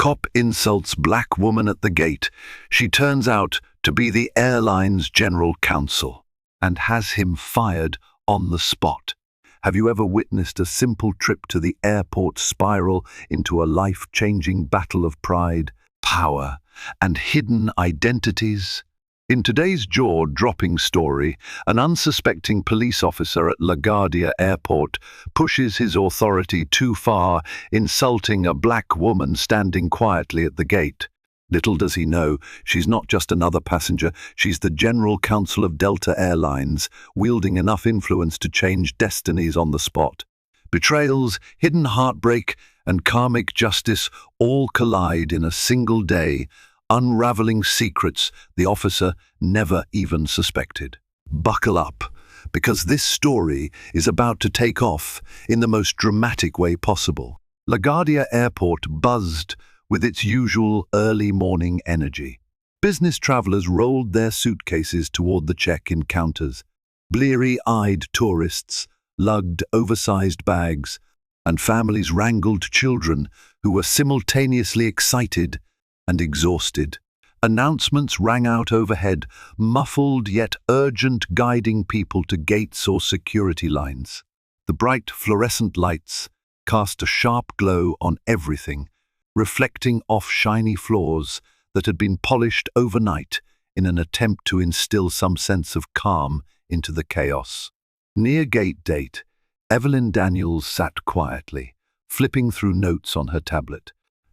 Cop insults black woman at the gate. She turns out to be the airline's general counsel and has him fired on the spot. Have you ever witnessed a simple trip to the airport spiral into a life-changing battle of pride, power, and hidden identities? In today's jaw-dropping story, an unsuspecting police officer at LaGuardia Airport pushes his authority too far, insulting a black woman standing quietly at the gate. Little does he know, she's not just another passenger, she's the general counsel of Delta Airlines, wielding enough influence to change destinies on the spot. Betrayals, hidden heartbreak, and karmic justice all collide in a single day, unraveling secrets the officer never even suspected. Buckle up, because this story is about to take off in the most dramatic way possible. LaGuardia Airport buzzed with its usual early morning energy. Business travelers rolled their suitcases toward the check-in counters. Bleary-eyed tourists lugged oversized bags, and families wrangled children who were simultaneously excited and exhausted. Announcements rang out overhead, muffled yet urgent, guiding people to gates or security lines. The bright fluorescent lights cast a sharp glow on everything, reflecting off shiny floors that had been polished overnight in an attempt to instill some sense of calm into the chaos. Near gate date, Evelyn Daniels sat quietly, flipping through notes on her tablet.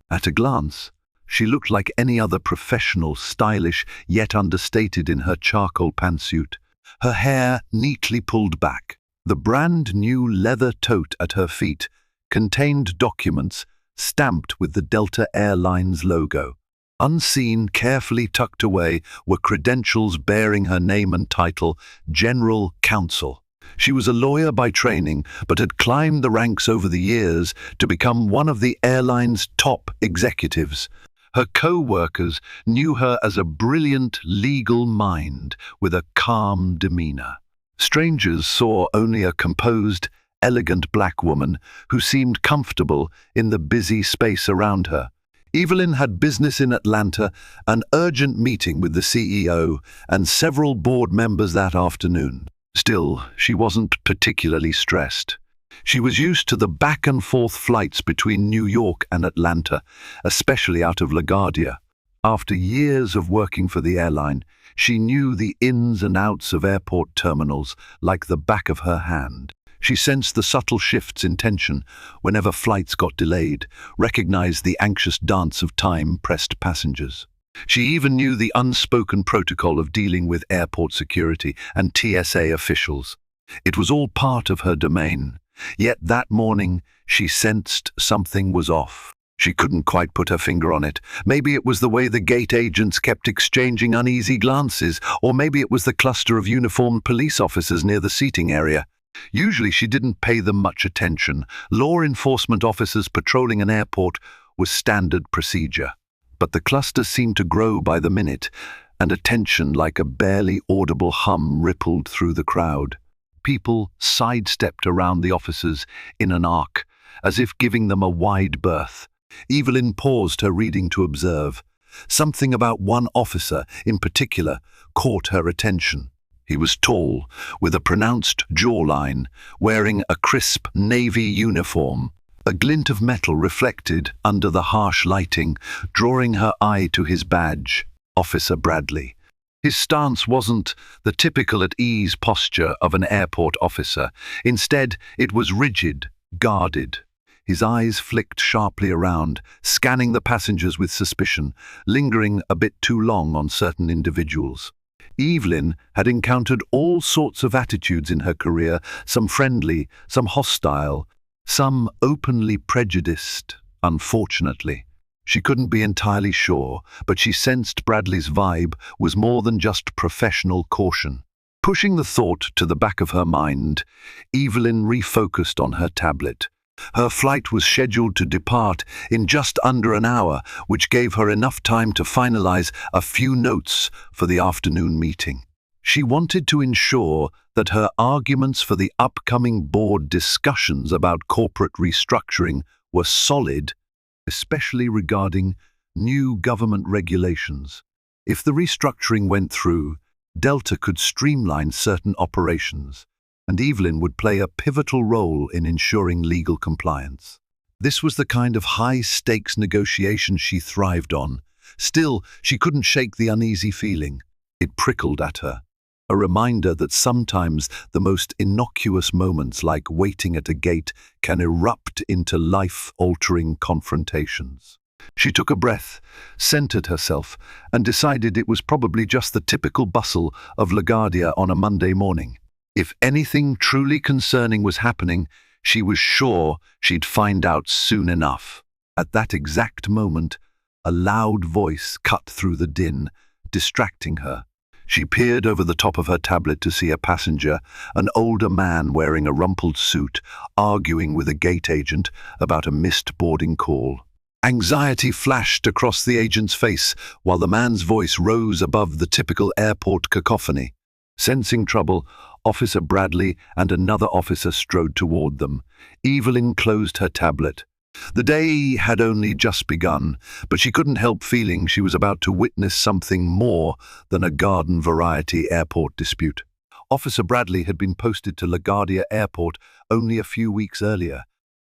At a glance, she looked like any other professional, stylish yet understated in her charcoal pantsuit, her hair neatly pulled back. The brand-new leather tote at her feet contained documents stamped with the Delta Airlines logo. Unseen, carefully tucked away, were credentials bearing her name and title, General Counsel. She was a lawyer by training, but had climbed the ranks over the years to become one of the airline's top executives. Her co-workers knew her as a brilliant legal mind with a calm demeanor. Strangers saw only a composed, elegant black woman who seemed comfortable in the busy space around her. Evelyn had business in Atlanta, an urgent meeting with the CEO and several board members that afternoon. Still, she wasn't particularly stressed. She was used to the back-and-forth flights between New York and Atlanta, especially out of LaGuardia. After years of working for the airline, she knew the ins and outs of airport terminals like the back of her hand. She sensed the subtle shifts in tension whenever flights got delayed, recognized the anxious dance of time pressed passengers. She even knew the unspoken protocol of dealing with airport security and TSA officials. It was all part of her domain. Yet that morning, she sensed something was off. She couldn't quite put her finger on it. Maybe it was the way the gate agents kept exchanging uneasy glances, or maybe it was the cluster of uniformed police officers near the seating area. Usually she didn't pay them much attention. Law enforcement officers patrolling an airport was standard procedure. But the cluster seemed to grow by the minute, and a tension like a barely audible hum rippled through the crowd. People sidestepped around the officers in an arc, as if giving them a wide berth. Evelyn paused her reading to observe. Something about one officer, in particular, caught her attention. He was tall, with a pronounced jawline, wearing a crisp navy uniform. A glint of metal reflected under the harsh lighting, drawing her eye to his badge, Officer Bradley. His stance wasn't the typical at-ease posture of an airport officer. Instead, it was rigid, guarded. His eyes flicked sharply around, scanning the passengers with suspicion, lingering a bit too long on certain individuals. Evelyn had encountered all sorts of attitudes in her career, some friendly, some hostile, some openly prejudiced, unfortunately. She couldn't be entirely sure, but she sensed Bradley's vibe was more than just professional caution. Pushing the thought to the back of her mind, Evelyn refocused on her tablet. Her flight was scheduled to depart in just under an hour, which gave her enough time to finalize a few notes for the afternoon meeting. She wanted to ensure that her arguments for the upcoming board discussions about corporate restructuring were solid especially regarding new government regulations. If the restructuring went through, Delta could streamline certain operations, and Evelyn would play a pivotal role in ensuring legal compliance. This was the kind of high-stakes negotiation she thrived on. Still, she couldn't shake the uneasy feeling. It prickled at her, a reminder that sometimes the most innocuous moments, like waiting at a gate, can erupt into life-altering confrontations. She took a breath, centered herself, and decided it was probably just the typical bustle of LaGuardia on a Monday morning. If anything truly concerning was happening, she was sure she'd find out soon enough. At that exact moment, a loud voice cut through the din, distracting her. She peered over the top of her tablet to see a passenger, an older man wearing a rumpled suit, arguing with a gate agent about a missed boarding call. Anxiety flashed across the agent's face while the man's voice rose above the typical airport cacophony. Sensing trouble, Officer Bradley and another officer strode toward them. Evelyn closed her tablet. The day had only just begun, but she couldn't help feeling she was about to witness something more than a garden-variety airport dispute. Officer Bradley had been posted to LaGuardia Airport only a few weeks earlier,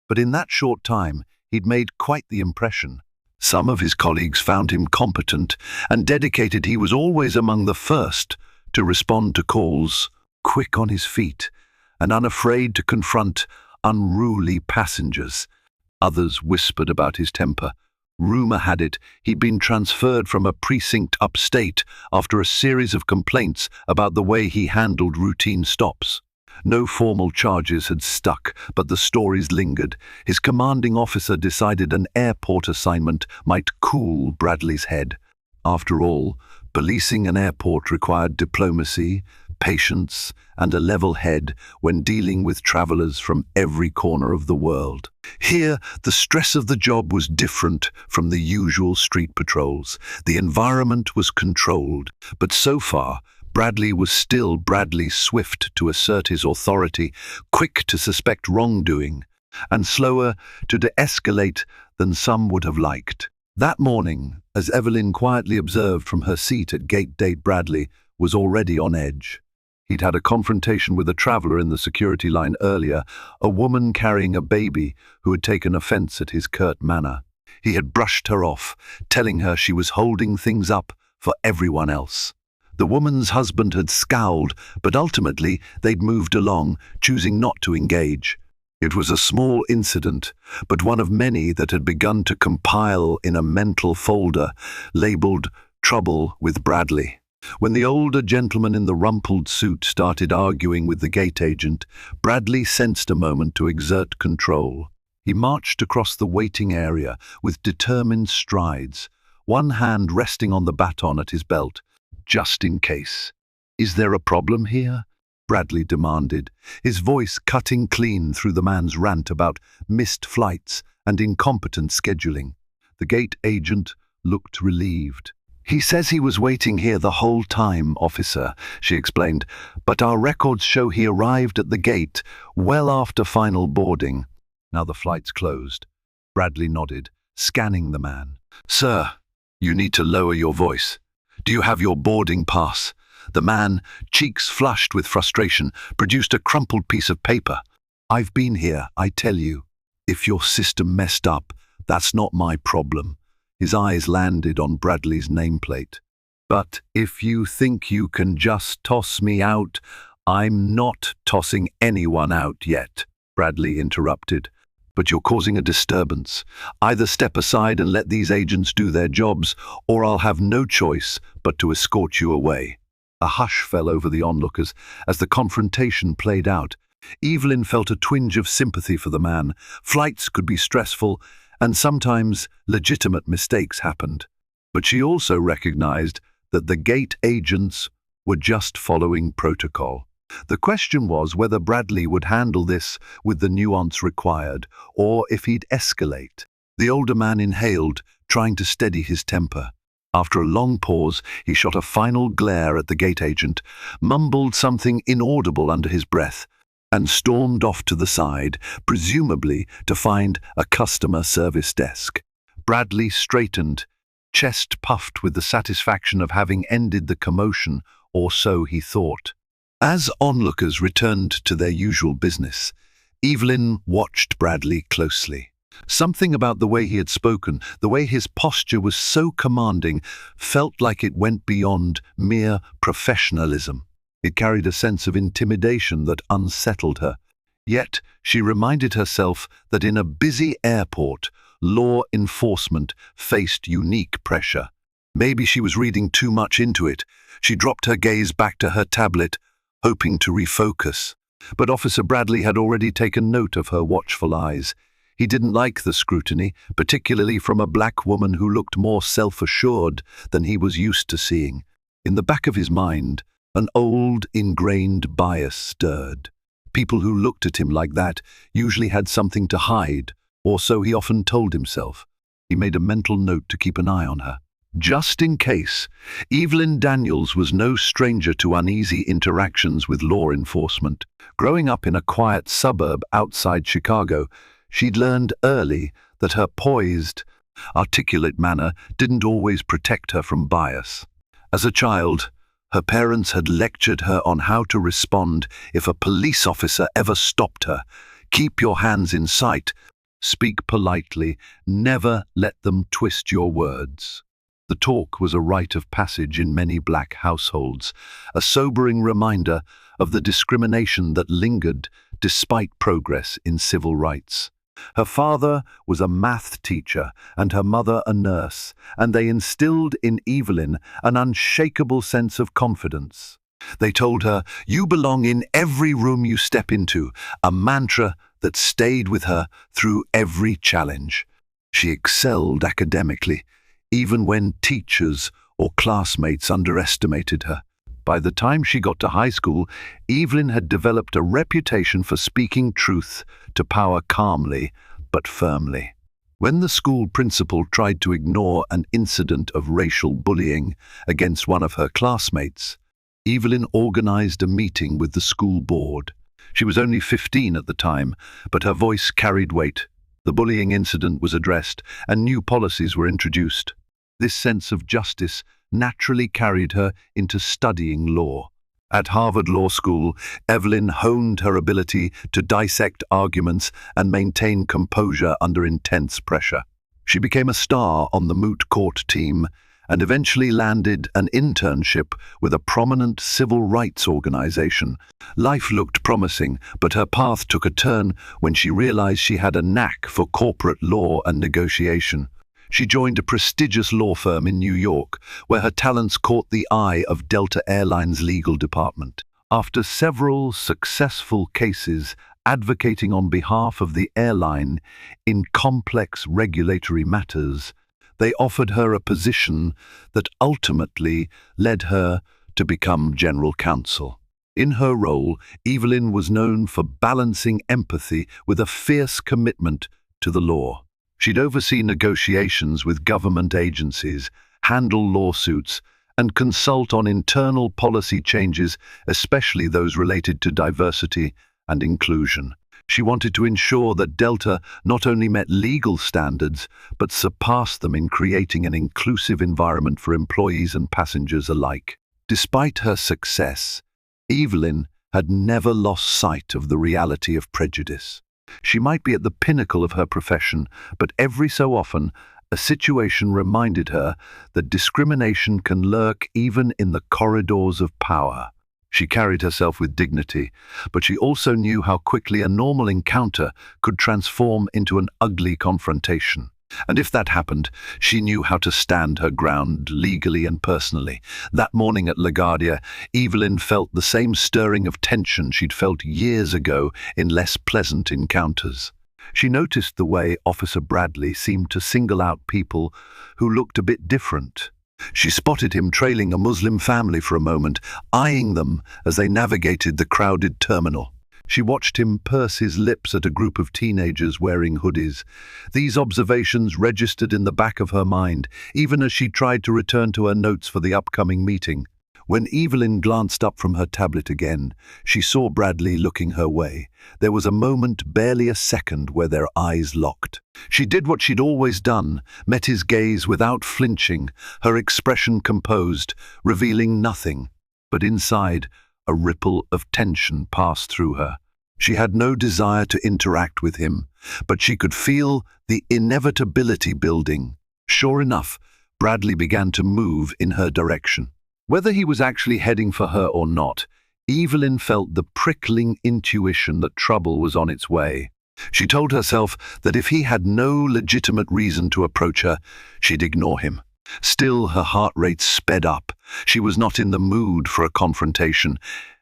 but in that short time, he'd made quite the impression. Some of his colleagues found him competent and dedicated. He was always among the first to respond to calls, quick on his feet, and unafraid to confront unruly passengers. Others whispered about his temper. Rumor had it he'd been transferred from a precinct upstate after a series of complaints about the way he handled routine stops. No formal charges had stuck, but the stories lingered. His commanding officer decided an airport assignment might cool Bradley's head. After all, policing an airport required diplomacy, patience, and a level head when dealing with travelers from every corner of the world. Here, the stress of the job was different from the usual street patrols. The environment was controlled, but so far, Bradley was still Bradley, swift to assert his authority, quick to suspect wrongdoing, and slower to de-escalate than some would have liked. That morning, as Evelyn quietly observed from her seat at gate, Bradley was already on edge. He'd had a confrontation with a traveler in the security line earlier, a woman carrying a baby who had taken offense at his curt manner. He had brushed her off, telling her she was holding things up for everyone else. The woman's husband had scowled, but ultimately they'd moved along, choosing not to engage. It was a small incident, but one of many that had begun to compile in a mental folder labeled "Trouble with Bradley." When the older gentleman in the rumpled suit started arguing with the gate agent, Bradley sensed a moment to exert control. He marched across the waiting area with determined strides, one hand resting on the baton at his belt, just in case. "Is there a problem here?" Bradley demanded, his voice cutting clean through the man's rant about missed flights and incompetent scheduling. The gate agent looked relieved. "He says he was waiting here the whole time, officer," she explained, "but our records show he arrived at the gate well after final boarding." "Now the flight's closed." Bradley nodded, scanning the man. "Sir, you need to lower your voice. Do you have your boarding pass?" The man, cheeks flushed with frustration, produced a crumpled piece of paper. "I've been here, I tell you. If your system messed up, that's not my problem." His eyes landed on Bradley's nameplate. "But if you think you can just toss me out, I'm not tossing anyone out yet," Bradley interrupted. "But you're causing a disturbance. Either step aside and let these agents do their jobs, or I'll have no choice but to escort you away." A hush fell over the onlookers as the confrontation played out. Evelyn felt a twinge of sympathy for the man. Flights could be stressful, and sometimes legitimate mistakes happened. But she also recognized that the gate agents were just following protocol. The question was whether Bradley would handle this with the nuance required, or if he'd escalate. The older man inhaled, trying to steady his temper. After a long pause, he shot a final glare at the gate agent, mumbled something inaudible under his breath, and stormed off to the side, presumably to find a customer service desk. Bradley straightened, chest puffed with the satisfaction of having ended the commotion, or so he thought. As onlookers returned to their usual business, Evelyn watched Bradley closely. Something about the way he had spoken, the way his posture was so commanding, felt like it went beyond mere professionalism. It carried a sense of intimidation that unsettled her. Yet she reminded herself that in a busy airport, law enforcement faced unique pressure. Maybe she was reading too much into it. She dropped her gaze back to her tablet, hoping to refocus. But Officer Bradley had already taken note of her watchful eyes. He didn't like the scrutiny, particularly from a black woman who looked more self-assured than he was used to seeing. In the back of his mind, an old, ingrained bias stirred. People who looked at him like that usually had something to hide, or so he often told himself. He made a mental note to keep an eye on her. Just in case, Evelyn Daniels was no stranger to uneasy interactions with law enforcement. Growing up in a quiet suburb outside Chicago, she'd learned early that her poised, articulate manner didn't always protect her from bias. As a child, her parents had lectured her on how to respond if a police officer ever stopped her. Keep your hands in sight. Speak politely. Never let them twist your words. The talk was a rite of passage in many black households, a sobering reminder of the discrimination that lingered despite progress in civil rights. Her father was a math teacher and her mother a nurse, and they instilled in Evelyn an unshakable sense of confidence. They told her, "You belong in every room you step into," a mantra that stayed with her through every challenge. She excelled academically, even when teachers or classmates underestimated her. By the time she got to high school, Evelyn had developed a reputation for speaking truth to power calmly but firmly. When the school principal tried to ignore an incident of racial bullying against one of her classmates, Evelyn organized a meeting with the school board. She was only 15 at the time, but her voice carried weight. The bullying incident was addressed, and new policies were introduced. This sense of justice naturally carried her into studying law. At Harvard Law School, Evelyn honed her ability to dissect arguments and maintain composure under intense pressure. She became a star on the moot court team and eventually landed an internship with a prominent civil rights organization. Life looked promising, but her path took a turn when she realized she had a knack for corporate law and negotiation. She joined a prestigious law firm in New York, where her talents caught the eye of Delta Airlines' legal department. After several successful cases advocating on behalf of the airline in complex regulatory matters, they offered her a position that ultimately led her to become general counsel. In her role, Evelyn was known for balancing empathy with a fierce commitment to the law. She'd oversee negotiations with government agencies, handle lawsuits, and consult on internal policy changes, especially those related to diversity and inclusion. She wanted to ensure that Delta not only met legal standards, but surpassed them in creating an inclusive environment for employees and passengers alike. Despite her success, Evelyn had never lost sight of the reality of prejudice. She might be at the pinnacle of her profession, but every so often, a situation reminded her that discrimination can lurk even in the corridors of power. She carried herself with dignity, but she also knew how quickly a normal encounter could transform into an ugly confrontation. And if that happened, she knew how to stand her ground legally and personally. That morning at LaGuardia, Evelyn felt the same stirring of tension she'd felt years ago in less pleasant encounters. She noticed the way Officer Bradley seemed to single out people who looked a bit different. She spotted him trailing a Muslim family for a moment, eyeing them as they navigated the crowded terminal. She watched him purse his lips at a group of teenagers wearing hoodies. These observations registered in the back of her mind, even as she tried to return to her notes for the upcoming meeting. When Evelyn glanced up from her tablet again, she saw Bradley looking her way. There was a moment, barely a second, where their eyes locked. She did what she'd always done, met his gaze without flinching, her expression composed, revealing nothing. But inside, a ripple of tension passed through her. She had no desire to interact with him, but she could feel the inevitability building. Sure enough, Bradley began to move in her direction. Whether he was actually heading for her or not, Evelyn felt the prickling intuition that trouble was on its way. She told herself that if he had no legitimate reason to approach her, she'd ignore him. Still, her heart rate sped up. She was not in the mood for a confrontation,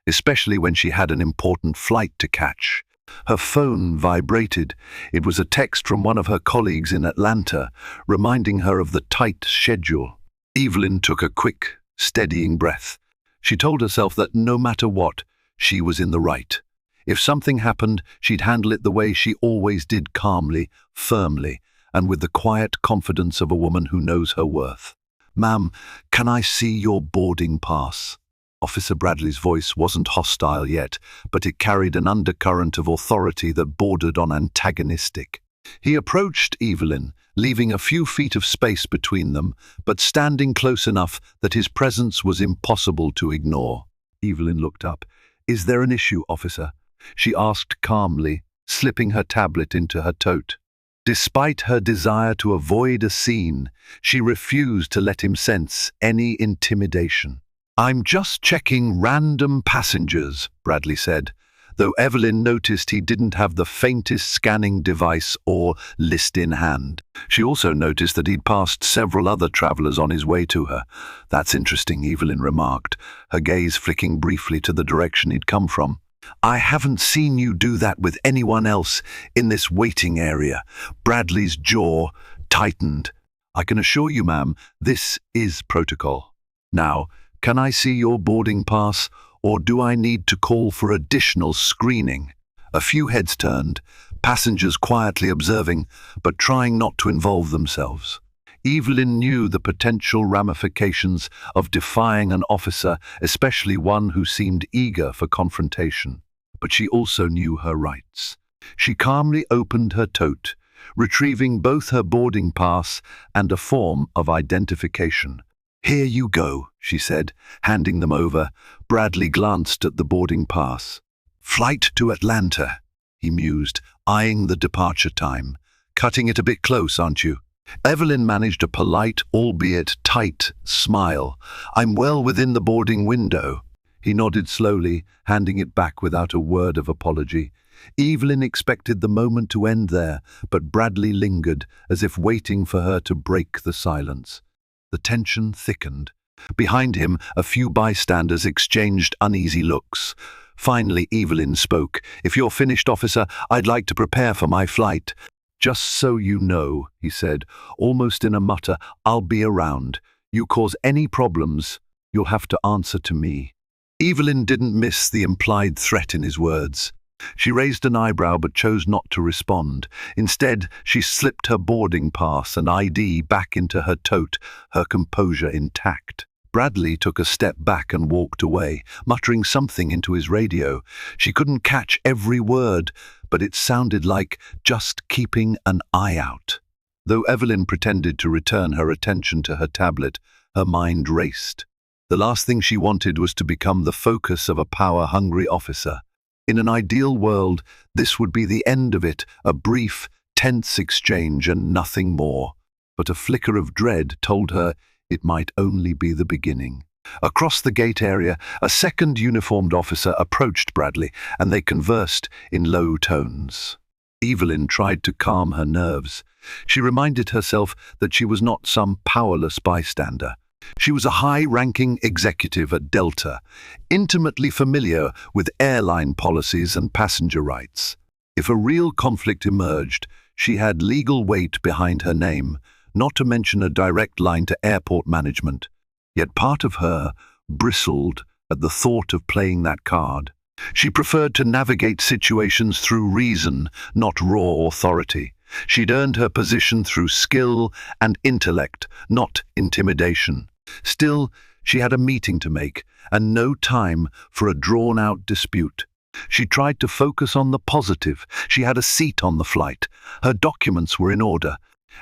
especially when she had an important flight to catch. Her phone vibrated. It was a text from one of her colleagues in Atlanta, reminding her of the tight schedule. Evelyn took a quick, steadying breath. She told herself that no matter what, she was in the right. If something happened, she'd handle it the way she always did, calmly, firmly, and with the quiet confidence of a woman who knows her worth. "Ma'am, can I see your boarding pass?" Officer Bradley's voice wasn't hostile yet, but it carried an undercurrent of authority that bordered on antagonistic. He approached Evelyn, leaving a few feet of space between them, but standing close enough that his presence was impossible to ignore. Evelyn looked up. "Is there an issue, officer?" she asked calmly, slipping her tablet into her tote. Despite her desire to avoid a scene, she refused to let him sense any intimidation. "I'm just checking random passengers," Bradley said, though Evelyn noticed he didn't have the faintest scanning device or list in hand. She also noticed that he'd passed several other travelers on his way to her. "That's interesting," Evelyn remarked, her gaze flicking briefly to the direction he'd come from. "I haven't seen you do that with anyone else in this waiting area." Bradley's jaw tightened. "I can assure you, ma'am, this is protocol. Now, can I see your boarding pass, or do I need to call for additional screening?" A few heads turned, passengers quietly observing, but trying not to involve themselves. Evelyn knew the potential ramifications of defying an officer, especially one who seemed eager for confrontation. But she also knew her rights. She calmly opened her tote, retrieving both her boarding pass and a form of identification. "Here you go," she said, handing them over. Bradley glanced at the boarding pass. "Flight to Atlanta," he mused, eyeing the departure time. "Cutting it a bit close, aren't you?" Evelyn managed a polite, albeit tight, smile. "I'm well within the boarding window." He nodded slowly, handing it back without a word of apology. Evelyn expected the moment to end there, but Bradley lingered, as if waiting for her to break the silence. The tension thickened. Behind him, a few bystanders exchanged uneasy looks. Finally, Evelyn spoke. "If you're finished, officer, I'd like to prepare for my flight." "Just so you know," he said, almost in a mutter, "I'll be around. You cause any problems, you'll have to answer to me." Evelyn didn't miss the implied threat in his words. She raised an eyebrow but chose not to respond. Instead, she slipped her boarding pass and ID back into her tote, her composure intact. Bradley took a step back and walked away, muttering something into his radio. She couldn't catch every word, but it sounded like just keeping an eye out. Though Evelyn pretended to return her attention to her tablet, her mind raced. The last thing she wanted was to become the focus of a power-hungry officer. In an ideal world, this would be the end of it, a brief, tense exchange and nothing more. But a flicker of dread told her it might only be the beginning. Across the gate area, a second uniformed officer approached Bradley, and they conversed in low tones. Evelyn tried to calm her nerves. She reminded herself that she was not some powerless bystander. She was a high-ranking executive at Delta, intimately familiar with airline policies and passenger rights. If a real conflict emerged, she had legal weight behind her name, not to mention a direct line to airport management. Yet part of her bristled at the thought of playing that card. She preferred to navigate situations through reason, not raw authority. She'd earned her position through skill and intellect, not intimidation. Still, She had a meeting to make, and no time for a drawn-out dispute. She tried to focus on the positive. She had a seat on the flight. Her documents were in order,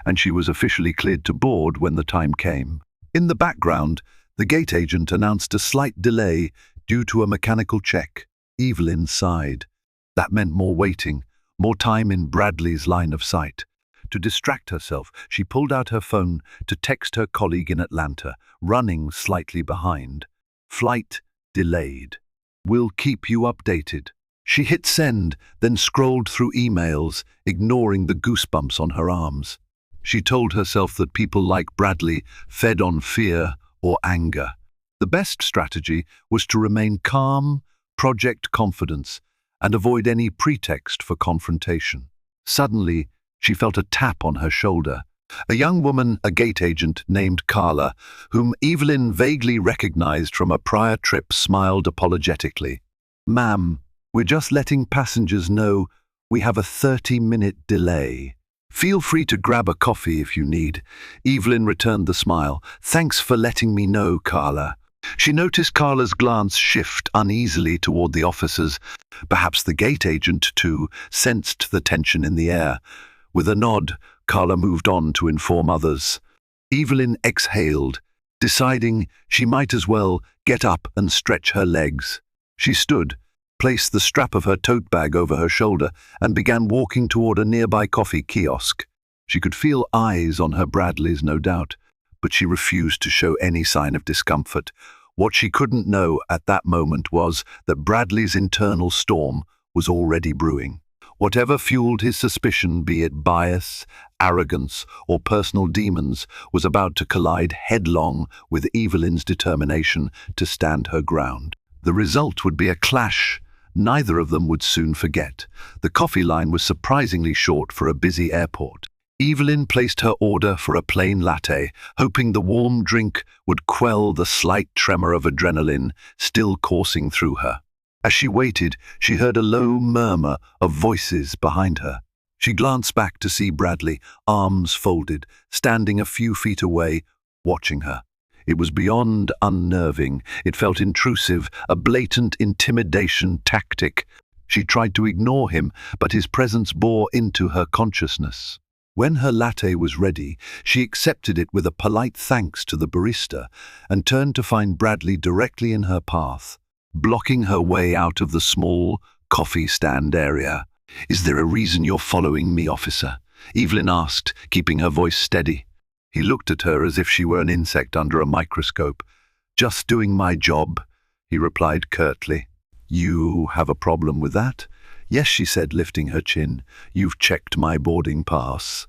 and she was officially cleared to board when the time came. In the background, the gate agent announced a slight delay due to a mechanical check. Evelyn sighed. That meant more waiting, more time in Bradley's line of sight. To distract herself, she pulled out her phone to text her colleague in Atlanta, running slightly behind. Flight delayed. We'll keep you updated. She hit send, then scrolled through emails, ignoring the goosebumps on her arms. She told herself that people like Bradley fed on fear or anger. The best strategy was to remain calm, project confidence, and avoid any pretext for confrontation. Suddenly, she felt a tap on her shoulder. A young woman, a gate agent named Carla, whom Evelyn vaguely recognized from a prior trip, smiled apologetically. "Ma'am, we're just letting passengers know we have a 30-minute delay. Feel free to grab a coffee if you need." Evelyn returned the smile. "Thanks for letting me know, Carla." She noticed Carla's glance shift uneasily toward the officers. Perhaps the gate agent, too, sensed the tension in the air. With a nod, Carla moved on to inform others. Evelyn exhaled, deciding she might as well get up and stretch her legs. She stood, placed the strap of her tote bag over her shoulder, and began walking toward a nearby coffee kiosk. She could feel eyes on her Bradleys, no doubt, but she refused to show any sign of discomfort. What she couldn't know at that moment was that Bradley's internal storm was already brewing. Whatever fueled his suspicion, be it bias, arrogance, or personal demons, was about to collide headlong with Evelyn's determination to stand her ground. The result would be a clash neither of them would soon forget. The coffee line was surprisingly short for a busy airport. Evelyn placed her order for a plain latte, hoping the warm drink would quell the slight tremor of adrenaline still coursing through her. As she waited, she heard a low murmur of voices behind her. She glanced back to see Bradley, arms folded, standing a few feet away, watching her. It was beyond unnerving. It felt intrusive, a blatant intimidation tactic. She tried to ignore him, but his presence bore into her consciousness. When her latte was ready, she accepted it with a polite thanks to the barista and turned to find Bradley directly in her path, blocking her way out of the small coffee stand area. "Is there a reason you're following me, officer?" Evelyn asked, keeping her voice steady. He looked at her as if she were an insect under a microscope. "Just doing my job," he replied curtly. "You have a problem with that?" "Yes," she said, lifting her chin. "You've checked my boarding pass.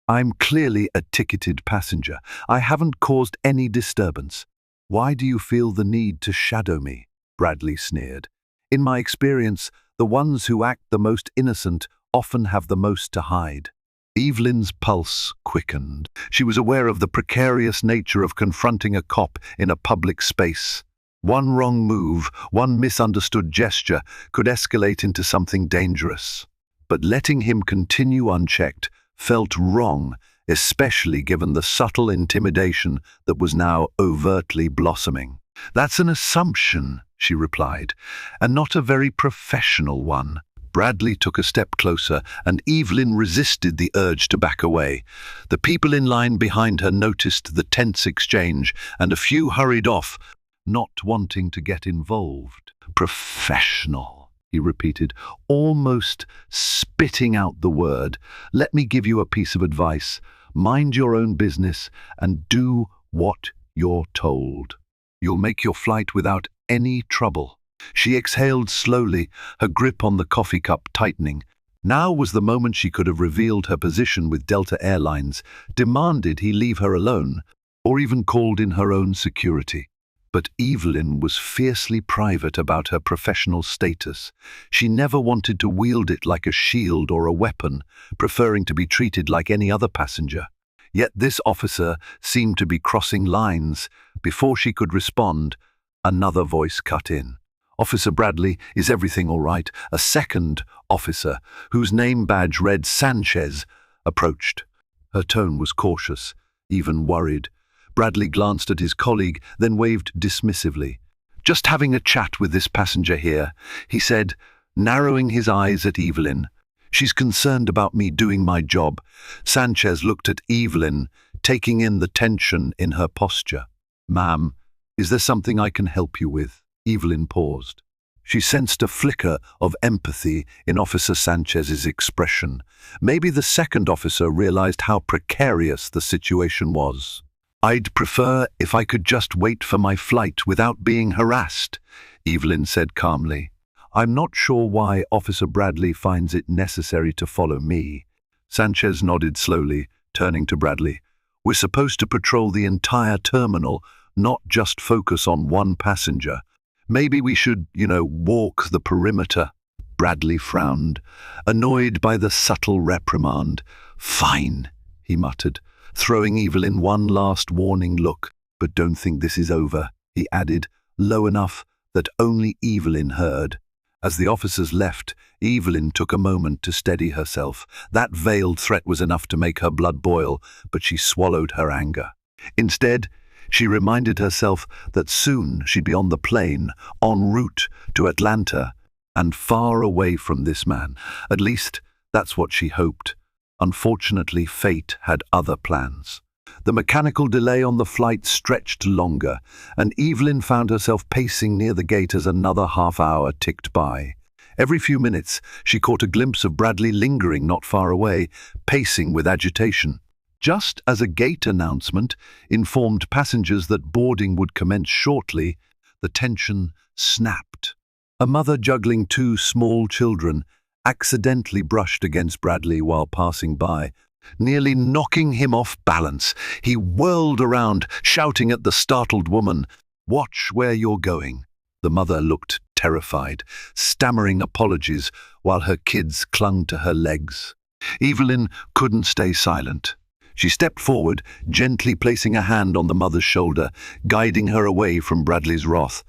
I'm clearly a ticketed passenger. I haven't caused any disturbance. Why do you feel the need to shadow me?" Bradley sneered. "In my experience, the ones who act the most innocent often have the most to hide." Evelyn's pulse quickened. She was aware of the precarious nature of confronting a cop in a public space. One wrong move, one misunderstood gesture could escalate into something dangerous. But letting him continue unchecked felt wrong, especially given the subtle intimidation that was now overtly blossoming. "That's an assumption," she replied, "and not a very professional one." Bradley took a step closer, and Evelyn resisted the urge to back away. The people in line behind her noticed the tense exchange, and a few hurried off, not wanting to get involved. "Professional," he repeated, almost spitting out the word. "Let me give you a piece of advice. Mind your own business and do what you're told. You'll make your flight without any trouble." She exhaled slowly, her grip on the coffee cup tightening. Now was the moment she could have revealed her position with Delta Airlines, demanded he leave her alone, or even called in her own security. But Evelyn was fiercely private about her professional status. She never wanted to wield it like a shield or a weapon, preferring to be treated like any other passenger. Yet this officer seemed to be crossing lines. Before she could respond, another voice cut in. "Officer Bradley, is everything all right?" A second officer, whose name badge read Sanchez, approached. Her tone was cautious, even worried. Bradley glanced at his colleague, then waved dismissively. "Just having a chat with this passenger here," he said, narrowing his eyes at Evelyn. "She's concerned about me doing my job." Sanchez looked at Evelyn, taking in the tension in her posture. "Ma'am, is there something I can help you with?" Evelyn paused. She sensed a flicker of empathy in Officer Sanchez's expression. Maybe the second officer realized how precarious the situation was. "I'd prefer if I could just wait for my flight without being harassed," Evelyn said calmly. "I'm not sure why Officer Bradley finds it necessary to follow me." Sanchez nodded slowly, turning to Bradley. "We're supposed to patrol the entire terminal, not just focus on one passenger. Maybe we should, walk the perimeter." Bradley frowned, annoyed by the subtle reprimand. "Fine," he muttered, throwing Evelyn one last warning look. "But don't think this is over," he added, low enough that only Evelyn heard. As the officers left, Evelyn took a moment to steady herself. That veiled threat was enough to make her blood boil, but she swallowed her anger. Instead, she reminded herself that soon she'd be on the plane, en route to Atlanta, and far away from this man. At least, that's what she hoped. Unfortunately, fate had other plans. The mechanical delay on the flight stretched longer, and Evelyn found herself pacing near the gate as another half-hour ticked by. Every few minutes, she caught a glimpse of Bradley lingering not far away, pacing with agitation. Just as a gate announcement informed passengers that boarding would commence shortly, the tension snapped. A mother juggling two small children accidentally brushed against Bradley while passing by, nearly knocking him off balance. He whirled around, shouting at the startled woman, "Watch where you're going." The mother looked terrified, stammering apologies while her kids clung to her legs. Evelyn couldn't stay silent. She stepped forward, gently placing a hand on the mother's shoulder, guiding her away from Bradley's wrath.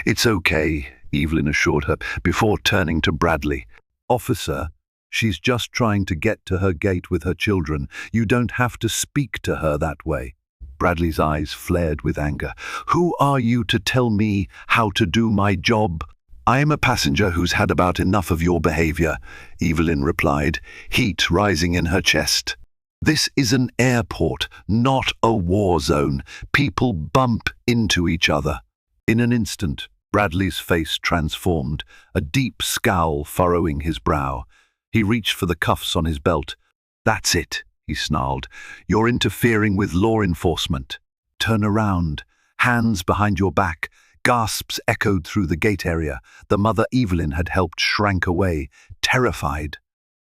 "It's okay," Evelyn assured her, before turning to Bradley. "Officer, she's just trying to get to her gate with her children. You don't have to speak to her that way." Bradley's eyes flared with anger. "Who are you to tell me how to do my job?" "I am a passenger who's had about enough of your behavior," Evelyn replied, heat rising in her chest. "This is an airport, not a war zone. People bump into each other." In an instant, Bradley's face transformed, a deep scowl furrowing his brow. He reached for the cuffs on his belt. "That's it," he snarled. "You're interfering with law enforcement." "Turn around. Hands behind your back." Gasps echoed through the gate area. The mother Evelyn had helped shrank away, terrified.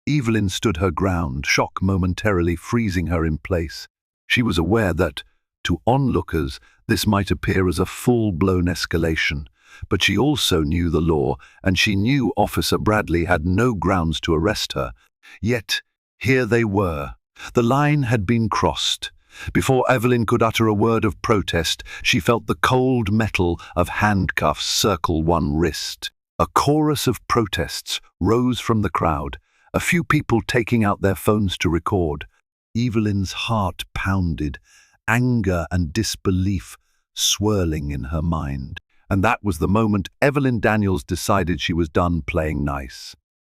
Evelyn stood her ground, shock momentarily freezing her in place. She was aware that, to onlookers, this might appear as a full-blown escalation, but she also knew the law, and she knew Officer Bradley had no grounds to arrest her. Yet, here they were. The line had been crossed. Before Evelyn could utter a word of protest, she felt the cold metal of handcuffs circle one wrist. A chorus of protests rose from the crowd, a few people taking out their phones to record. Evelyn's heart pounded, anger and disbelief swirling in her mind. And that was the moment Evelyn Daniels decided she was done playing nice.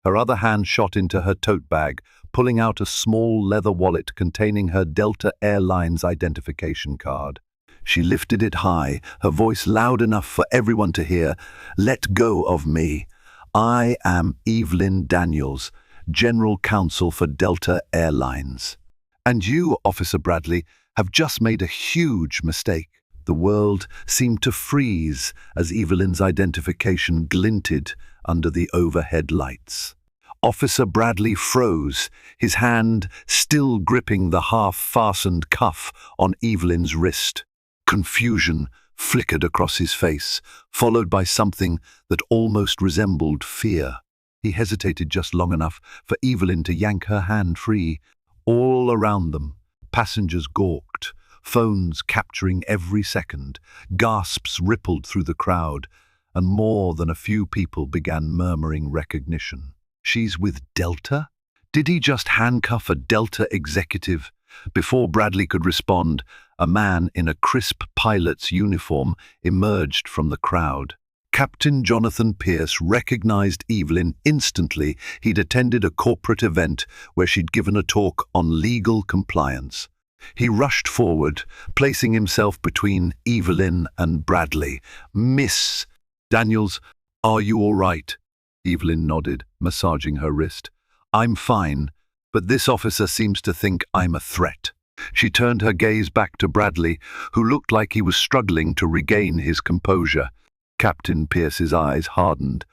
Her other hand shot into her tote bag, pulling out a small leather wallet containing her Delta Airlines identification card. She lifted it high, her voice loud enough for everyone to hear. "Let go of me. I am Evelyn Daniels, General Counsel for Delta Airlines. And you, Officer Bradley, have just made a huge mistake." The world seemed to freeze as Evelyn's identification glinted under the overhead lights. Officer Bradley froze, his hand still gripping the half-fastened cuff on Evelyn's wrist. Confusion flickered across his face, followed by something that almost resembled fear. He hesitated just long enough for Evelyn to yank her hand free. All around them, passengers gawked, phones capturing every second. Gasps rippled through the crowd, and more than a few people began murmuring recognition. "She's with Delta? Did he just handcuff a Delta executive?" Before Bradley could respond, A man in a crisp pilot's uniform emerged from the crowd. Captain Jonathan Pierce recognized Evelyn instantly. He'd attended a corporate event where she'd given a talk on legal compliance. He rushed forward, placing himself between Evelyn and Bradley. "Miss Daniels, are you all right?" Evelyn nodded, massaging her wrist. "I'm fine, but this officer seems to think I'm a threat." She turned her gaze back to Bradley, who looked like he was struggling to regain his composure. Captain Pierce's eyes hardened.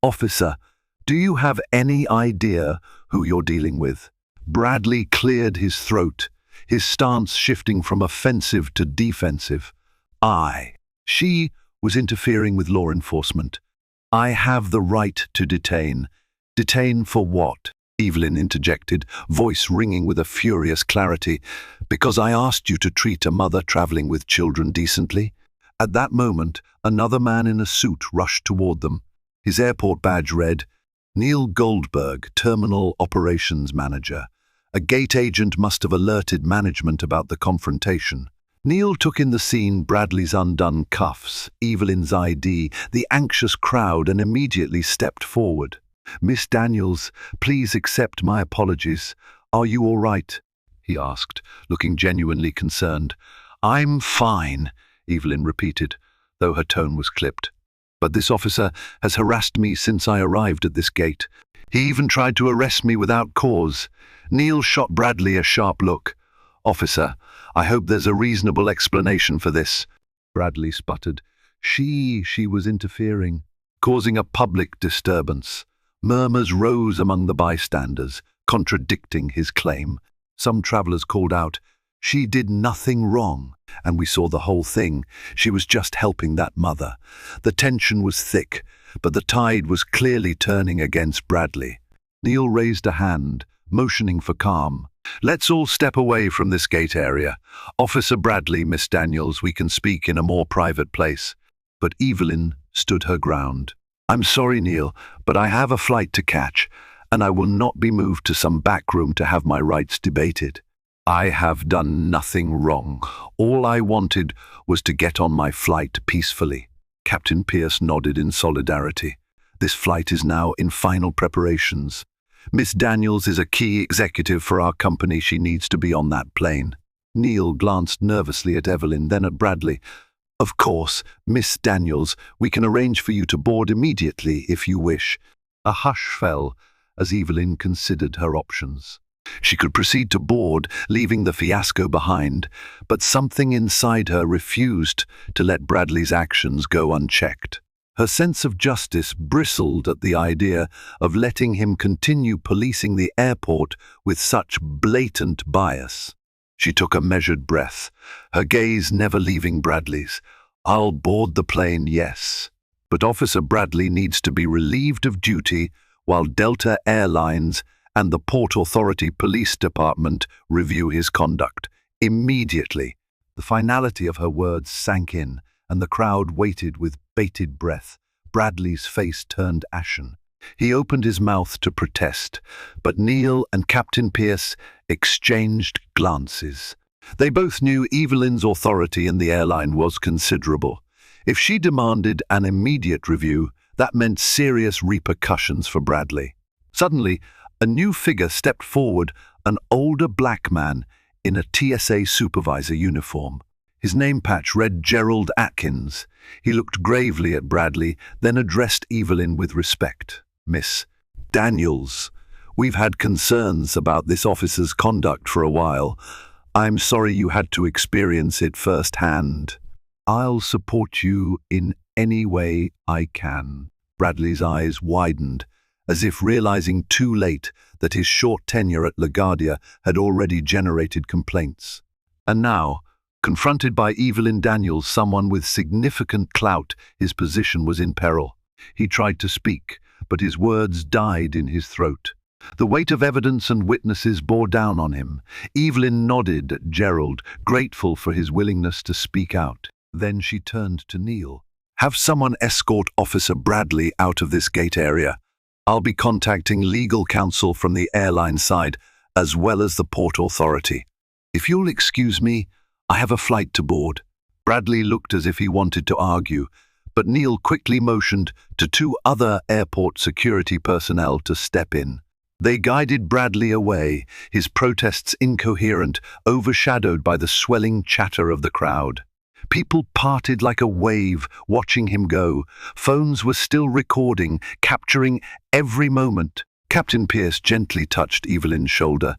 "Officer, do you have any idea who you're dealing with?" Bradley cleared his throat, his stance shifting from offensive to defensive. She was interfering with law enforcement. "I have the right to detain." "Detain for what?" Evelyn interjected, voice ringing with a furious clarity. "Because I asked you to treat a mother traveling with children decently." At that moment, another man in a suit rushed toward them. His airport badge read, "Neil Goldberg, Terminal Operations Manager." A gate agent must have alerted management about the confrontation. Neil took in the scene, Bradley's undone cuffs, Evelyn's ID, the anxious crowd, and immediately stepped forward. "Miss Daniels, please accept my apologies. Are you all right?" he asked, looking genuinely concerned. "I'm fine," Evelyn repeated, though her tone was clipped. "But this officer has harassed me since I arrived at this gate. He even tried to arrest me without cause." Neil shot Bradley a sharp look. "Officer, I hope there's a reasonable explanation for this." Bradley sputtered. She was interfering, causing a public disturbance. Murmurs rose among the bystanders, contradicting his claim. Some travelers called out, "She did nothing wrong, and we saw the whole thing. She was just helping that mother." The tension was thick, but the tide was clearly turning against Bradley. Neil raised a hand, motioning for calm. "Let's all step away from this gate area. Officer Bradley, Miss Daniels, we can speak in a more private place." But Evelyn stood her ground. "I'm sorry, Neil, but I have a flight to catch, and I will not be moved to some back room to have my rights debated. I have done nothing wrong. All I wanted was to get on my flight peacefully." Captain Pierce nodded in solidarity. "This flight is now in final preparations. Miss Daniels is a key executive for our company. She needs to be on that plane." Neil glanced nervously at Evelyn, then at Bradley. "Of course, Miss Daniels, we can arrange for you to board immediately if you wish." A hush fell as Evelyn considered her options. She could proceed to board, leaving the fiasco behind, but something inside her refused to let Bradley's actions go unchecked. Her sense of justice bristled at the idea of letting him continue policing the airport with such blatant bias. She took a measured breath, her gaze never leaving Bradley's. "I'll board the plane, yes. But Officer Bradley needs to be relieved of duty while Delta Airlines and the Port Authority Police Department review his conduct. Immediately." The finality of her words sank in, and the crowd waited with bated breath. Bradley's face turned ashen. He opened his mouth to protest, but Neil and Captain Pierce exchanged glances. They both knew Evelyn's authority in the airline was considerable. If she demanded an immediate review, that meant serious repercussions for Bradley. Suddenly, a new figure stepped forward, an older black man in a TSA supervisor uniform. His name patch read Gerald Atkins. He looked gravely at Bradley, then addressed Evelyn with respect. "Miss Daniels, we've had concerns about this officer's conduct for a while. I'm sorry you had to experience it firsthand. I'll support you in any way I can." Bradley's eyes widened, as if realizing too late that his short tenure at LaGuardia had already generated complaints. And now, confronted by Evelyn Daniels, someone with significant clout, his position was in peril. He tried to speak, but his words died in his throat. The weight of evidence and witnesses bore down on him. Evelyn nodded at Gerald, grateful for his willingness to speak out. Then she turned to Neil. "Have someone escort Officer Bradley out of this gate area. I'll be contacting legal counsel from the airline side, as well as the Port Authority. If you'll excuse me, I have a flight to board. Bradley looked as if he wanted to argue, but Neil quickly motioned to two other airport security personnel to step in. They guided Bradley away, his protests incoherent, overshadowed by the swelling chatter of the crowd. People parted like a wave, watching him go. Phones were still recording, capturing every moment. Captain Pierce gently touched Evelyn's shoulder.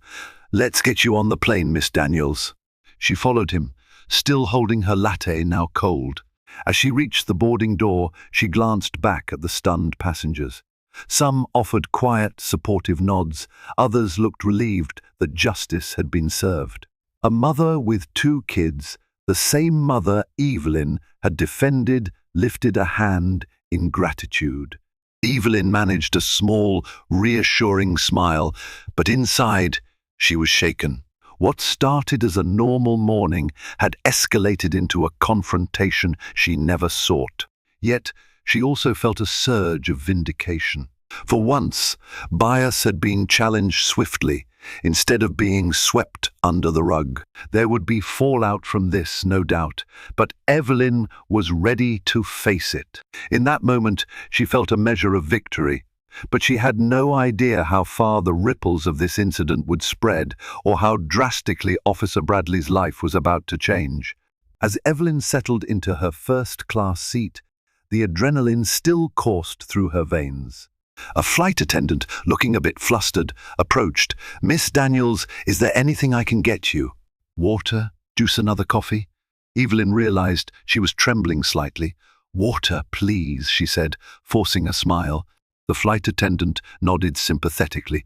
"Let's get you on the plane, Miss Daniels." She followed him, still holding her latte, now cold. As she reached the boarding door, she glanced back at the stunned passengers. Some offered quiet, supportive nods. Others looked relieved that justice had been served. A mother with two kids, the same mother Evelyn had defended, lifted a hand in gratitude. Evelyn managed a small, reassuring smile, but inside she was shaken. What started as a normal morning had escalated into a confrontation she never sought. Yet she also felt a surge of vindication. For once, bias had been challenged swiftly, instead of being swept under the rug. There would be fallout from this, no doubt, but Evelyn was ready to face it. In that moment, she felt a measure of victory, but she had no idea how far the ripples of this incident would spread or how drastically Officer Bradley's life was about to change. As Evelyn settled into her first-class seat, the adrenaline still coursed through her veins. A flight attendant, looking a bit flustered, approached. "Miss Daniels, is there anything I can get you?" "Water? Juice another coffee?" Evelyn realized she was trembling slightly. "Water, please," she said, forcing a smile. The flight attendant nodded sympathetically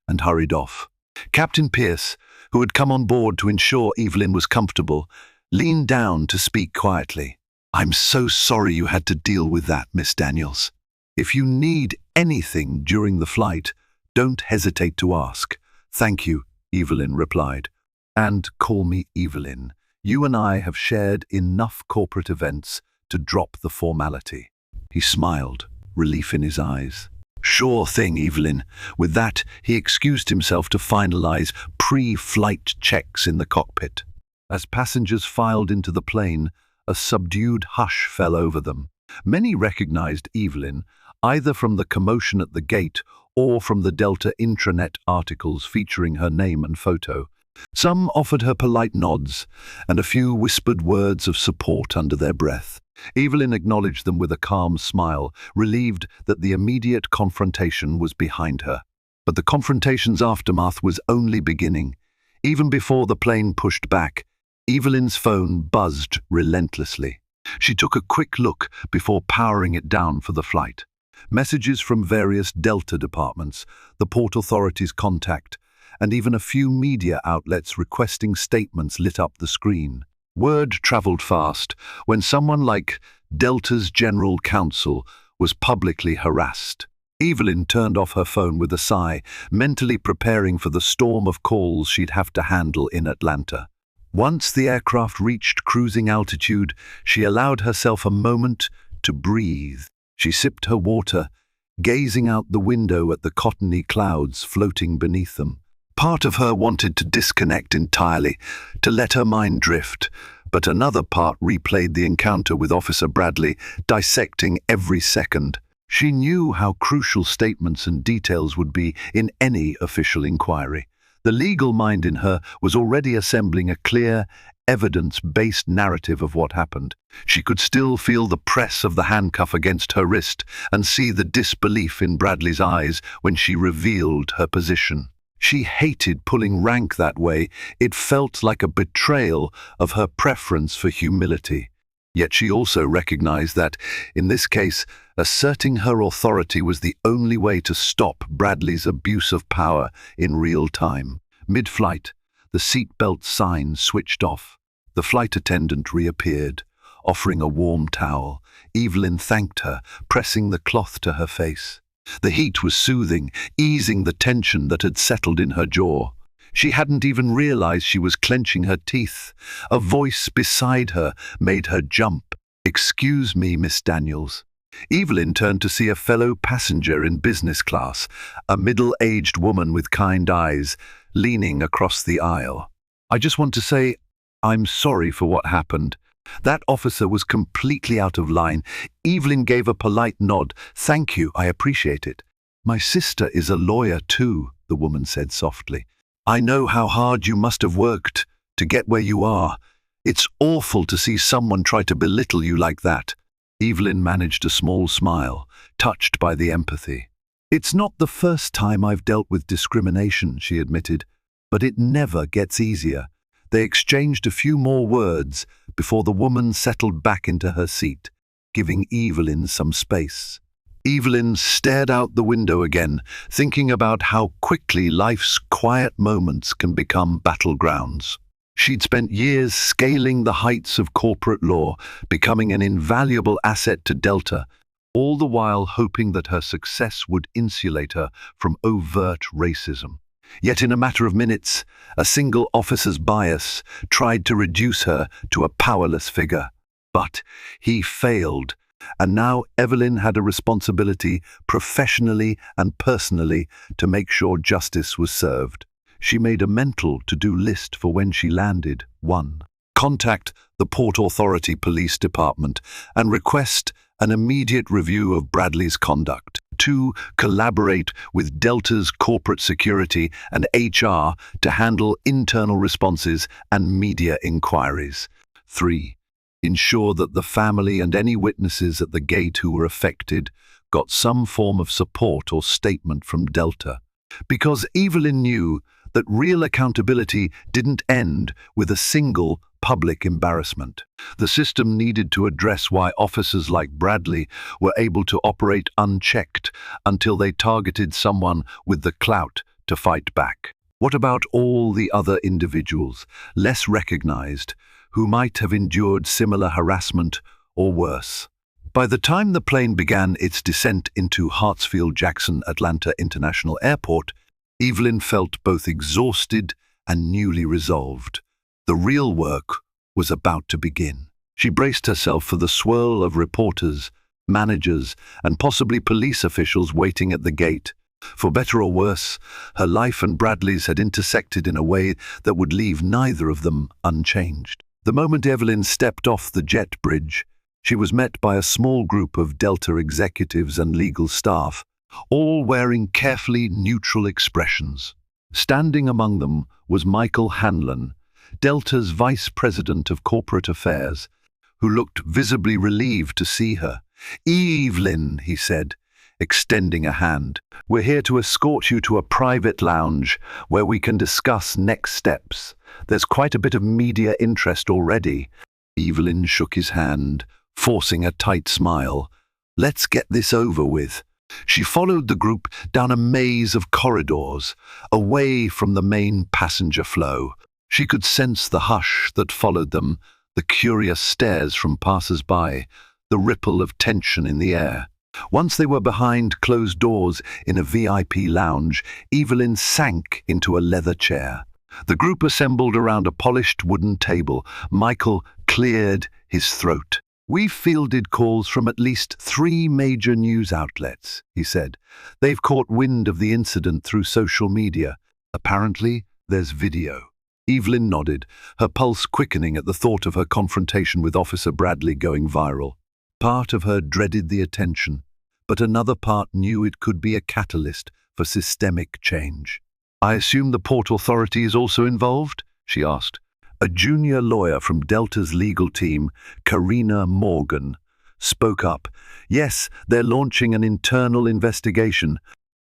and hurried off. Captain Pierce, who had come on board to ensure Evelyn was comfortable, leaned down to speak quietly. "I'm so sorry you had to deal with that, Miss Daniels. If you need anything during the flight, don't hesitate to ask." "Thank you," Evelyn replied. "And call me Evelyn. You and I have shared enough corporate events to drop the formality." He smiled, relief in his eyes. "Sure thing, Evelyn." With that, he excused himself to finalize pre-flight checks in the cockpit. As passengers filed into the plane, a subdued hush fell over them. Many recognized Evelyn, either from the commotion at the gate or from the Delta intranet articles featuring her name and photo. Some offered her polite nods, and a few whispered words of support under their breath. Evelyn acknowledged them with a calm smile, relieved that the immediate confrontation was behind her. But the confrontation's aftermath was only beginning. Even before the plane pushed back, Evelyn's phone buzzed relentlessly. She took a quick look before powering it down for the flight. Messages from various Delta departments, the Port Authority's contact, and even a few media outlets requesting statements lit up the screen. Word traveled fast when someone like Delta's General Counsel was publicly harassed. Evelyn turned off her phone with a sigh, mentally preparing for the storm of calls she'd have to handle in Atlanta. Once the aircraft reached cruising altitude, she allowed herself a moment to breathe. She sipped her water, gazing out the window at the cottony clouds floating beneath them. Part of her wanted to disconnect entirely, to let her mind drift, but another part replayed the encounter with Officer Bradley, dissecting every second. She knew how crucial statements and details would be in any official inquiry. The legal mind in her was already assembling a clear, evidence-based narrative of what happened. She could still feel the press of the handcuff against her wrist and see the disbelief in Bradley's eyes when she revealed her position. She hated pulling rank that way. It felt like a betrayal of her preference for humility. Yet she also recognized that, in this case, asserting her authority was the only way to stop Bradley's abuse of power in real time. Mid-flight, the seatbelt sign switched off. The flight attendant reappeared, offering a warm towel. Evelyn thanked her, pressing the cloth to her face. The heat was soothing, easing the tension that had settled in her jaw. She hadn't even realized she was clenching her teeth. A voice beside her made her jump. "Excuse me, Miss Daniels." Evelyn turned to see a fellow passenger in business class, a middle-aged woman with kind eyes, leaning across the aisle. "I just want to say, I'm sorry for what happened. That officer was completely out of line. Evelyn gave a polite nod. Thank you, I appreciate it. My sister is a lawyer too, the woman said softly. I know how hard you must have worked to get where you are. It's awful to see someone try to belittle you like that. Evelyn managed a small smile, touched by the empathy. It's not the first time I've dealt with discrimination, she admitted, but it never gets easier. They exchanged a few more words before the woman settled back into her seat, giving Evelyn some space. Evelyn stared out the window again, thinking about how quickly life's quiet moments can become battlegrounds. She'd spent years scaling the heights of corporate law, becoming an invaluable asset to Delta, all the while hoping that her success would insulate her from overt racism. Yet in a matter of minutes, a single officer's bias tried to reduce her to a powerless figure. But he failed, and now Evelyn had a responsibility, professionally and personally, to make sure justice was served. She made a mental to-do list for when she landed. 1. Contact the Port Authority Police Department and request an immediate review of Bradley's conduct. 2. Collaborate with Delta's corporate security and HR to handle internal responses and media inquiries. 3. Ensure that the family and any witnesses at the gate who were affected got some form of support or statement from Delta. Because Evelyn knew that real accountability didn't end with a single public embarrassment. The system needed to address why officers like Bradley were able to operate unchecked until they targeted someone with the clout to fight back. What about all the other individuals, less recognized, who might have endured similar harassment or worse? By the time the plane began its descent into Hartsfield-Jackson Atlanta International Airport, Evelyn felt both exhausted and newly resolved. The real work was about to begin. She braced herself for the swirl of reporters, managers, and possibly police officials waiting at the gate. For better or worse, her life and Bradley's had intersected in a way that would leave neither of them unchanged. The moment Evelyn stepped off the jet bridge, she was met by a small group of Delta executives and legal staff, all wearing carefully neutral expressions. Standing among them was Michael Hanlon, Delta's Vice President of Corporate Affairs, who looked visibly relieved to see her. "Evelyn," he said, extending a hand, "we're here to escort you to a private lounge where we can discuss next steps. There's quite a bit of media interest already." Evelyn shook his hand, forcing a tight smile. "Let's get this over with." She followed the group down a maze of corridors, away from the main passenger flow. She could sense the hush that followed them, the curious stares from passers-by, the ripple of tension in the air. Once they were behind closed doors in a VIP lounge, Evelyn sank into a leather chair. The group assembled around a polished wooden table. Michael cleared his throat. "We've fielded calls from at least 3 major news outlets," he said. "They've caught wind of the incident through social media. Apparently, there's video." Evelyn nodded, her pulse quickening at the thought of her confrontation with Officer Bradley going viral. Part of her dreaded the attention, but another part knew it could be a catalyst for systemic change. "I assume the Port Authority is also involved?" she asked. A junior lawyer from Delta's legal team, Karina Morgan, spoke up. "Yes, they're launching an internal investigation.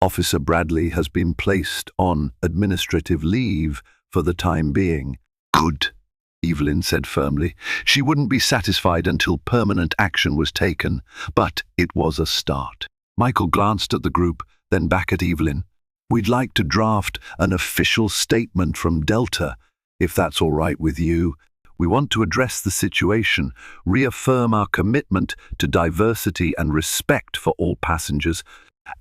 Officer Bradley has been placed on administrative leave for the time being." "Good," Evelyn said firmly. She wouldn't be satisfied until permanent action was taken, but it was a start. Michael glanced at the group, then back at Evelyn. "We'd like to draft an official statement from Delta, if that's all right with you. We want to address the situation, reaffirm our commitment to diversity and respect for all passengers,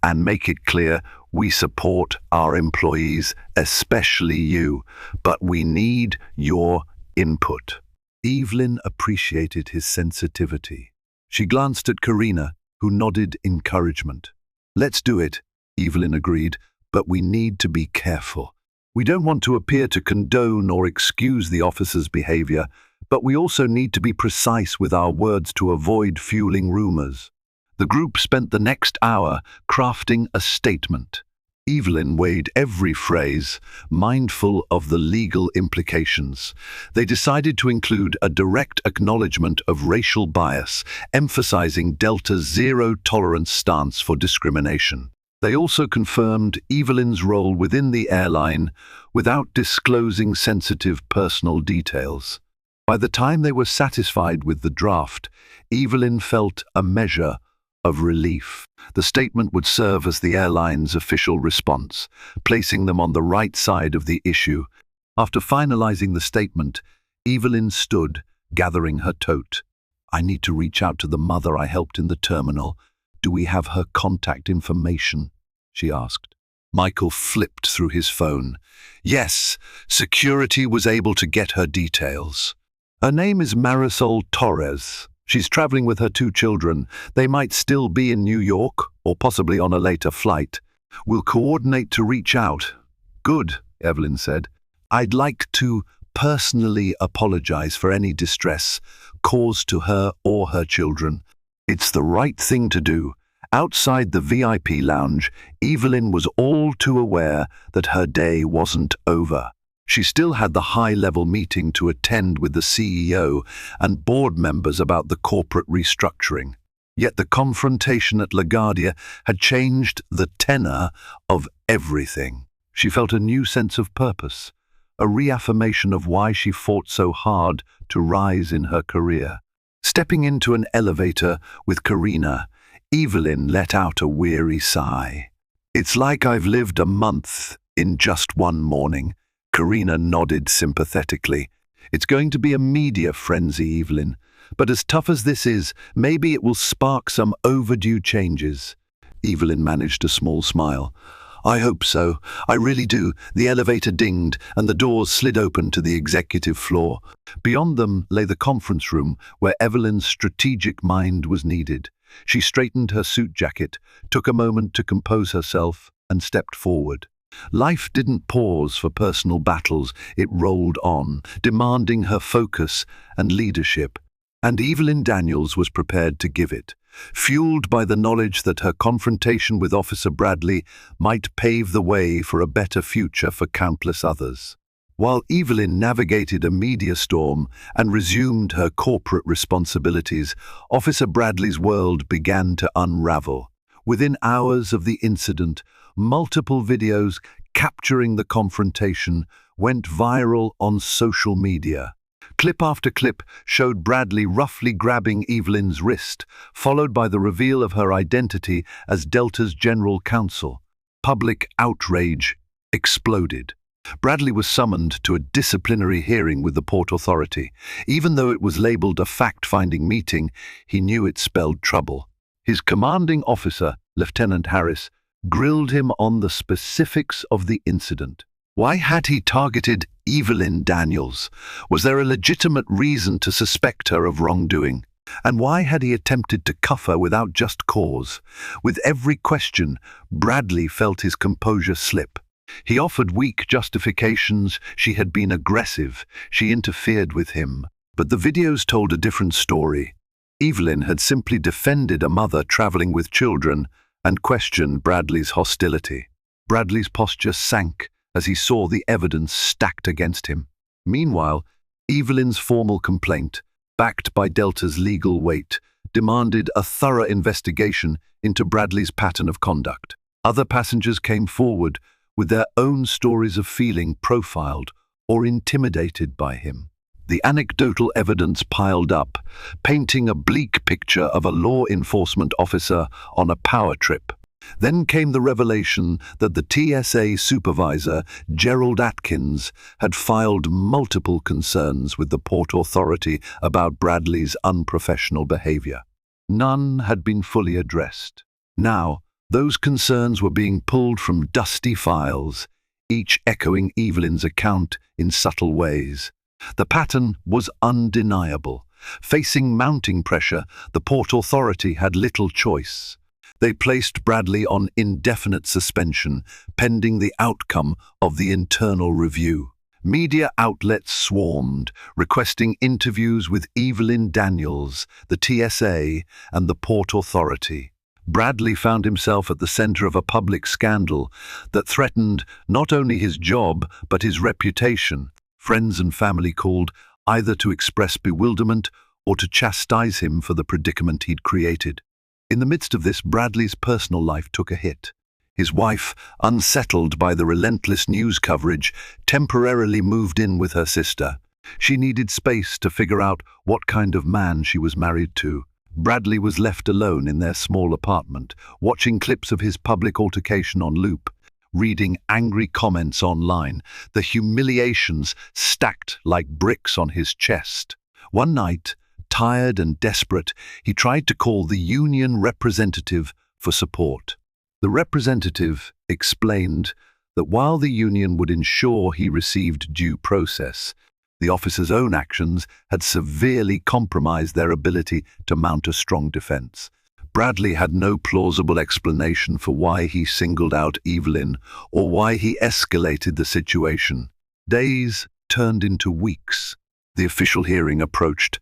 and make it clear we support our employees, especially you, but we need your input." Evelyn appreciated his sensitivity. She glanced at Karina, who nodded encouragement. "Let's do it," Evelyn agreed, "but we need to be careful. We don't want to appear to condone or excuse the officer's behavior, but we also need to be precise with our words to avoid fueling rumors. The group spent the next hour crafting a statement. Evelyn weighed every phrase, mindful of the legal implications. They decided to include a direct acknowledgement of racial bias, emphasizing Delta's zero-tolerance stance for discrimination. They also confirmed Evelyn's role within the airline without disclosing sensitive personal details. By the time they were satisfied with the draft, Evelyn felt a measure of relief. The statement would serve as the airline's official response, placing them on the right side of the issue. After finalizing the statement, Evelyn stood, gathering her tote. "I need to reach out to the mother I helped in the terminal. Do we have her contact information?" she asked. Michael flipped through his phone. Yes, security was able to get her details. Her name is Marisol Torres. She's traveling with her 2 children. They might still be in New York, or possibly on a later flight. We'll coordinate to reach out. Good, Evelyn said. I'd like to personally apologize for any distress caused to her or her children. It's the right thing to do. Outside the VIP lounge, Evelyn was all too aware that her day wasn't over. She still had the high-level meeting to attend with the CEO and board members about the corporate restructuring. Yet the confrontation at LaGuardia had changed the tenor of everything. She felt a new sense of purpose, a reaffirmation of why she fought so hard to rise in her career. Stepping into an elevator with Karina, Evelyn let out a weary sigh. It's like I've lived a month in just one morning. Karina nodded sympathetically. It's going to be a media frenzy, Evelyn. But as tough as this is, maybe it will spark some overdue changes. Evelyn managed a small smile. I hope so. I really do. The elevator dinged, and the doors slid open to the executive floor. Beyond them lay the conference room, where Evelyn's strategic mind was needed. She straightened her suit jacket, took a moment to compose herself, and stepped forward. Life didn't pause for personal battles. It rolled on, demanding her focus and leadership. And Evelyn Daniels was prepared to give it, fueled by the knowledge that her confrontation with Officer Bradley might pave the way for a better future for countless others. While Evelyn navigated a media storm and resumed her corporate responsibilities, Officer Bradley's world began to unravel. Within hours of the incident, multiple videos capturing the confrontation went viral on social media. Clip after clip showed Bradley roughly grabbing Evelyn's wrist, followed by the reveal of her identity as Delta's general counsel. Public outrage exploded. Bradley was summoned to a disciplinary hearing with the Port Authority. Even though it was labeled a fact-finding meeting, he knew it spelled trouble. His commanding officer, Lieutenant Harris, grilled him on the specifics of the incident. Why had he targeted Evelyn Daniels? Was there a legitimate reason to suspect her of wrongdoing? And why had he attempted to cuff her without just cause? With every question, Bradley felt his composure slip. He offered weak justifications. She had been aggressive. She interfered with him. But the videos told a different story. Evelyn had simply defended a mother traveling with children and questioned Bradley's hostility. Bradley's posture sank as he saw the evidence stacked against him. Meanwhile, Evelyn's formal complaint, backed by Delta's legal weight, demanded a thorough investigation into Bradley's pattern of conduct. Other passengers came forward with their own stories of feeling profiled or intimidated by him. The anecdotal evidence piled up, painting a bleak picture of a law enforcement officer on a power trip. Then came the revelation that the TSA supervisor, Gerald Atkins, had filed multiple concerns with the Port Authority about Bradley's unprofessional behavior. None had been fully addressed. Now, those concerns were being pulled from dusty files, each echoing Evelyn's account in subtle ways. The pattern was undeniable. Facing mounting pressure, the Port Authority had little choice. They placed Bradley on indefinite suspension, pending the outcome of the internal review. Media outlets swarmed, requesting interviews with Evelyn Daniels, the TSA, and the Port Authority. Bradley found himself at the center of a public scandal that threatened not only his job but his reputation. Friends and family called either to express bewilderment or to chastise him for the predicament he'd created. In the midst of this, Bradley's personal life took a hit. His wife, unsettled by the relentless news coverage, temporarily moved in with her sister. She needed space to figure out what kind of man she was married to. Bradley was left alone in their small apartment, watching clips of his public altercation on loop, reading angry comments online, the humiliations stacked like bricks on his chest. One night, tired and desperate, he tried to call the union representative for support. The representative explained that while the union would ensure he received due process, the officer's own actions had severely compromised their ability to mount a strong defense. Bradley had no plausible explanation for why he singled out Evelyn or why he escalated the situation. Days turned into weeks. The official hearing approached,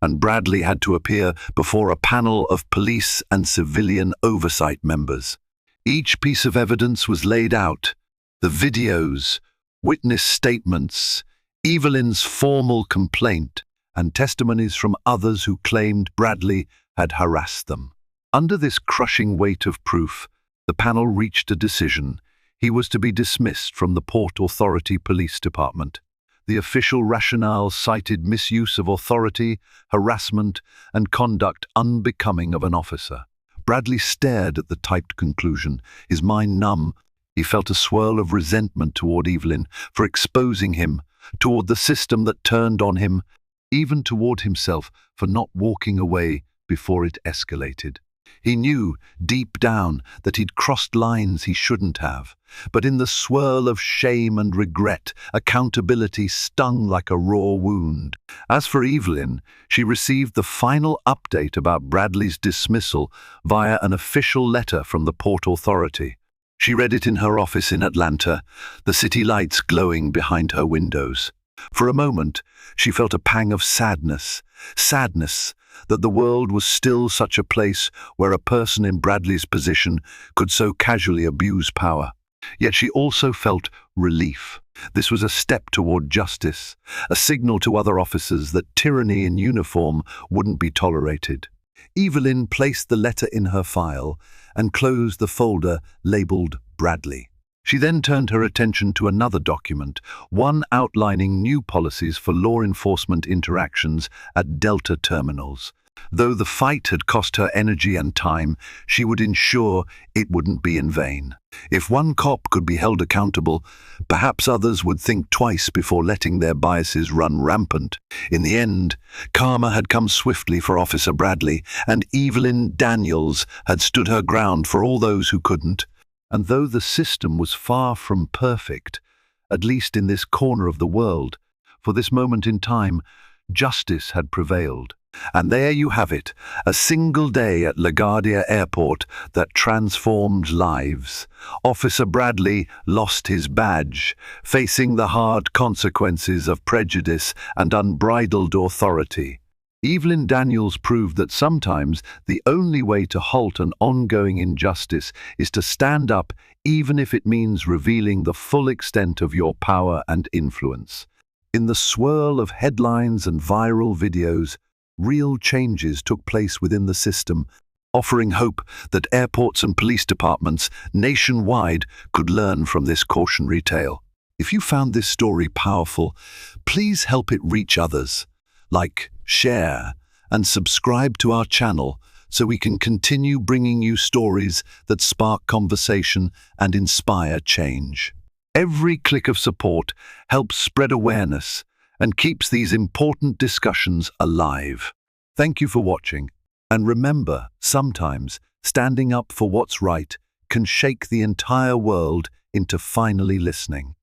and Bradley had to appear before a panel of police and civilian oversight members. Each piece of evidence was laid out: the videos, witness statements, Evelyn's formal complaint, and testimonies from others who claimed Bradley had harassed them. Under this crushing weight of proof, the panel reached a decision. He was to be dismissed from the Port Authority Police Department. The official rationale cited misuse of authority, harassment, and conduct unbecoming of an officer. Bradley stared at the typed conclusion, his mind numb. He felt a swirl of resentment toward Evelyn for exposing him, toward the system that turned on him, even toward himself for not walking away before it escalated. He knew, deep down, that he'd crossed lines he shouldn't have, but in the swirl of shame and regret, accountability stung like a raw wound. As for Evelyn, she received the final update about Bradley's dismissal via an official letter from the Port Authority. She read it in her office in Atlanta, the city lights glowing behind her windows. For a moment, she felt a pang of sadness that the world was still such a place where a person in Bradley's position could so casually abuse power. Yet she also felt relief. This was a step toward justice, a signal to other officers that tyranny in uniform wouldn't be tolerated. Evelyn placed the letter in her file and closed the folder labeled Bradley. She then turned her attention to another document, one outlining new policies for law enforcement interactions at Delta terminals. Though the fight had cost her energy and time, she would ensure it wouldn't be in vain. If one cop could be held accountable, perhaps others would think twice before letting their biases run rampant. In the end, karma had come swiftly for Officer Bradley, and Evelyn Daniels had stood her ground for all those who couldn't. And though the system was far from perfect, at least in this corner of the world, for this moment in time, justice had prevailed. And there you have it, a single day at LaGuardia Airport that transformed lives. Officer Bradley lost his badge, facing the hard consequences of prejudice and unbridled authority. Evelyn Daniels proved that sometimes the only way to halt an ongoing injustice is to stand up, even if it means revealing the full extent of your power and influence. In the swirl of headlines and viral videos, real changes took place within the system, offering hope that airports and police departments nationwide could learn from this cautionary tale. If you found this story powerful, please help it reach others. Like, share, and subscribe to our channel so we can continue bringing you stories that spark conversation and inspire change. Every click of support helps spread awareness and keeps these important discussions alive. Thank you for watching, and remember, sometimes standing up for what's right can shake the entire world into finally listening.